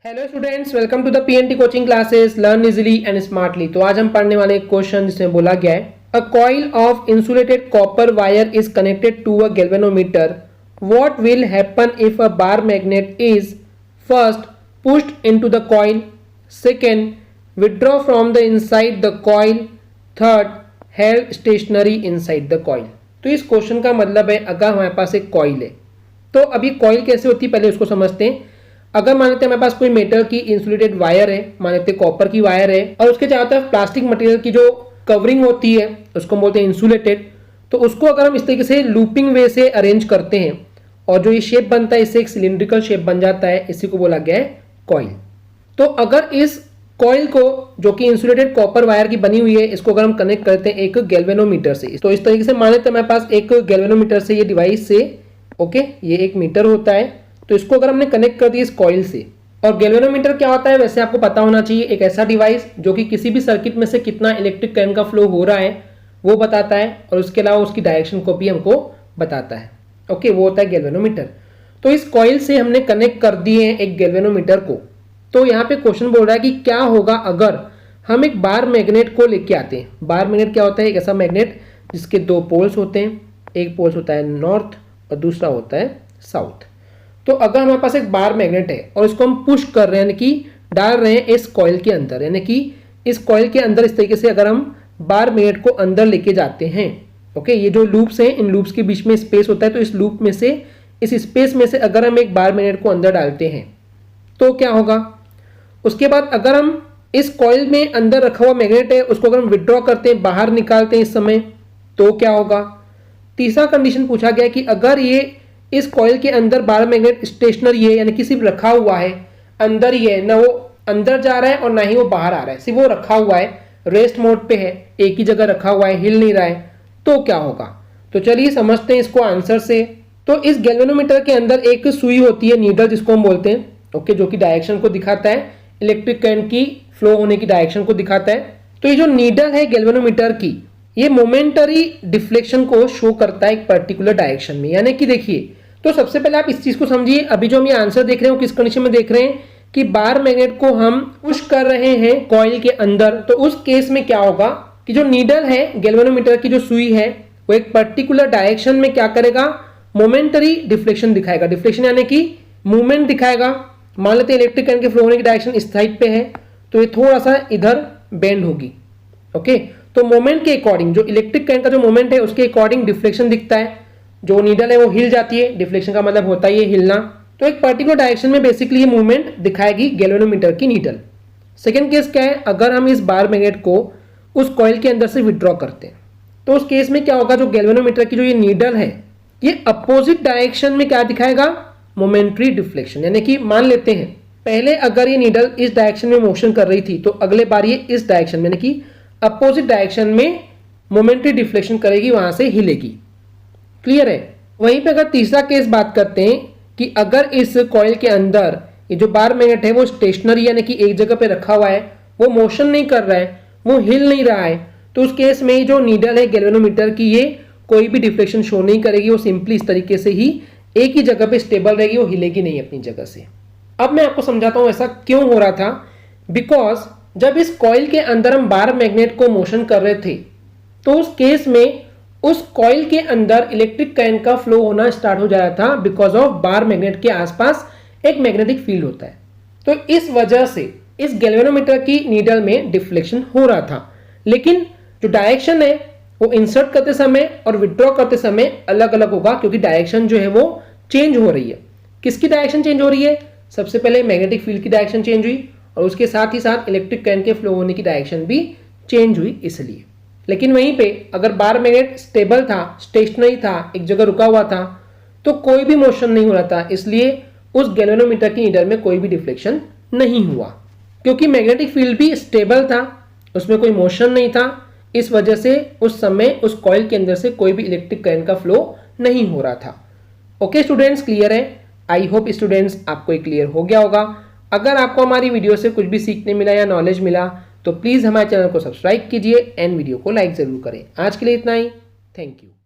Hello students, welcome to the PNT coaching classes learn easily and smartly. तो आज हम पढ़ने वाले एक क्वेश्चन जिसमें बोला गया है a coil of insulated copper wire is connected to a galvanometer. What will happen if a bar magnet is first pushed into the coil, second withdraw from the inside the coil, third held stationary inside the coil. तो इस question का मतलब है अगर हमारे पास एक coil है तो अभी कॉइल कैसे होती है पहले उसको समझते हैं। अगर मान लेते हैं हमारे पास कोई मेटल की इंसुलेटेड वायर है, मान लेते हैं कॉपर की वायर है और उसके चारों तरफ प्लास्टिक मटेरियल की जो कवरिंग होती है उसको बोलते हैं इंसुलेटेड। तो उसको अगर हम इस तरीके से लूपिंग वे से अरेंज करते हैं और जो ये शेप बनता है इससे एक सिलिंड्रिकल शेप बन जाता है, इसी को बोला गया है कॉइल। तो अगर इस कॉइल को जो कि इंसुलेटेड कॉपर वायर की बनी हुई है इसको अगर हम कनेक्ट करते हैं एक गैल्वेनोमीटर से, तो इस तरीके से मान लेते हैं हमारे पास एक गैल्वेनोमीटर से ये डिवाइस से, ओके, ये एक मीटर होता है, तो इसको अगर हमने कनेक्ट कर दिया इस कॉइल से। और गैल्वेनोमीटर क्या होता है वैसे आपको पता होना चाहिए, एक ऐसा डिवाइस जो कि किसी भी सर्किट में से कितना इलेक्ट्रिक करंट का फ्लो हो रहा है वो बताता है और उसके अलावा उसकी डायरेक्शन को भी हमको बताता है। ओके, वो होता है गैल्वेनोमीटर। तो इस कॉइल से हमने कनेक्ट कर दिए हैं एक गैल्वेनोमीटर को। तो यहाँ पे क्वेश्चन बोल रहा है कि क्या होगा अगर हम एक बार मैग्नेट को लेके आते हैं। बार मैग्नेट क्या होता है? एक ऐसा मैग्नेट जिसके दो पोल्स होते हैं, एक पोल्स होता है नॉर्थ और दूसरा होता है साउथ। तो अगर हमारे पास एक बार मैग्नेट है और इसको हम पुश कर रहे हैं, यानी कि डाल रहे हैं इस कॉइल के अंदर, यानी कि इस कॉइल के अंदर इस तरीके से अगर हम बार मैग्नेट को अंदर लेके जाते हैं, ओके, ये जो लूप्स हैं इन लूप्स के बीच में स्पेस होता है, तो इस लूप में से, इस स्पेस में से अगर हम एक बार मैग्नेट को अंदर डालते हैं तो क्या होगा। उसके बाद अगर हम इस कॉइल में अंदर रखा हुआ मैग्नेट है उसको अगर हम विड्रॉ करते हैं, बाहर निकालते हैं इस समय, तो क्या होगा। तीसरा कंडीशन पूछा गया कि अगर ये इस कॉइल के अंदर बार मैग्नेट स्टेशनरी है, यानी कि सिर्फ रखा हुआ है, अंदर ही है, ना वो अंदर जा रहा है और ना ही वो बाहर आ रहा है, सिर्फ वो रखा हुआ है, रेस्ट मोड पे है, एक ही जगह रखा हुआ है, हिल नहीं रहा है, तो क्या होगा। तो चलिए समझते हैं इसको आंसर से। तो इस गैल्वेनोमीटर के अंदर एक सुई होती है, नीडल जिसको हम बोलते हैं, ओके, जो कि डायरेक्शन को दिखाता है, इलेक्ट्रिक करंट की फ्लो होने की डायरेक्शन को दिखाता है। तो ये जो नीडल है गैल्वेनोमीटर की, ये मोमेंटरी डिफ्लेक्शन को शो करता है एक पर्टिकुलर डायरेक्शन में। यानी कि देखिए, तो सबसे पहले आप इस चीज को समझिए, अभी जो हम ये आंसर देख रहे हैं किस कंडीशन में देख रहे हैं कि बार मैग्नेट को हम पुश कर रहे हैं कॉइल के अंदर। तो उस केस में क्या होगा कि जो नीडल है गैल्वेनोमीटर की, जो सुई है, वो एक पर्टिकुलर डायरेक्शन में क्या करेगा, मोमेंटरी डिफ्लेक्शन दिखाएगा। डिफ्लेक्शन यानी कि मूवमेंट दिखाएगा। मान लेते हैं इलेक्ट्रिक करंट के फ्लो होने की डायरेक्शन इस साइड पे है, तो ये थोड़ा सा इधर बेंड होगी, ओके। तो मोमेंट के अकॉर्डिंग, जो इलेक्ट्रिक करंट का जो मोमेंट है उसके अकॉर्डिंग डिफ्लेक्शन दिखता है। जो नीडल है वो हिल जाती है, डिफ्लेक्शन का मतलब होता है ये हिलना। तो एक पर्टिकुलर डायरेक्शन में बेसिकली ये मूवमेंट दिखाएगी गैल्वेनोमीटर की नीडल। सेकंड केस क्या है, अगर हम इस बार मैग्नेट को उस कॉइल के अंदर से विड्रॉ करते हैं तो उस केस में क्या होगा, जो गैल्वेनोमीटर की जो ये नीडल है ये अपोजिट डायरेक्शन में क्या दिखाएगा, मोमेंटरी डिफ्लेक्शन। यानी कि मान लेते हैं पहले अगर ये नीडल इस डायरेक्शन में मोशन कर रही थी तो अगले बार ये इस डायरेक्शन में, यानी कि अपोजिट डायरेक्शन में मोमेंटरी डिफ्लेक्शन करेगी, वहां से हिलेगी। क्लियर है। वहीं पे अगर तीसरा केस बात करते हैं कि अगर इस कॉइल के अंदर ये जो बार मैग्नेट है वो स्टेशनरी, यानी कि एक जगह पे रखा हुआ है, वो मोशन नहीं कर रहा है, वो हिल नहीं रहा है, तो उस केस में जो नीडल है गैल्वेनोमीटर की ये कोई भी डिफ्लेक्शन शो नहीं करेगी, वो सिंपली इस तरीके से ही एक ही जगह पे स्टेबल रहेगी, वो हिलेगी नहीं अपनी जगह से। अब मैं आपको समझाता हूं ऐसा क्यों हो रहा था। बिकॉज जब इस कॉइल के अंदर हम बार मैग्नेट को मोशन कर रहे थे तो उस केस में उस कॉइल के अंदर इलेक्ट्रिक करंट का फ्लो होना स्टार्ट हो जा रहा था, बिकॉज ऑफ बार मैग्नेट के आसपास एक मैग्नेटिक फील्ड होता है। तो इस वजह से इस गैल्वेनोमीटर की नीडल में डिफ्लेक्शन हो रहा था, लेकिन जो डायरेक्शन है वो इंसर्ट करते समय और विड्रॉ करते समय अलग अलग होगा, क्योंकि डायरेक्शन जो है वो चेंज हो रही है। किसकी डायरेक्शन चेंज हो रही है? सबसे पहले मैग्नेटिक फील्ड की डायरेक्शन चेंज हुई और उसके साथ ही साथ इलेक्ट्रिक करंट के फ्लो होने की डायरेक्शन भी चेंज हुई इसलिए। लेकिन वहीं पे अगर बार मैग्नेट स्टेबल था, स्टेशनरी था, एक जगह रुका हुआ था, तो कोई भी मोशन नहीं हो रहा था, इसलिए उस गैल्वेनोमीटर की नीडल में कोई भी डिफ्लेक्शन नहीं हुआ, क्योंकि मैग्नेटिक फील्ड भी स्टेबल था, उसमें कोई मोशन नहीं था। इस वजह से उस समय उस कॉइल के अंदर से कोई भी इलेक्ट्रिक करंट का फ्लो नहीं हो रहा था। ओके स्टूडेंट्स, क्लियर है? आई होप स्टूडेंट्स आपको क्लियर हो गया होगा। अगर आपको हमारी वीडियो से कुछ भी सीखने मिला या नॉलेज मिला तो प्लीज़ हमारे चैनल को सब्सक्राइब कीजिए एंड वीडियो को लाइक ज़रूर करें। आज के लिए इतना ही, थैंक यू।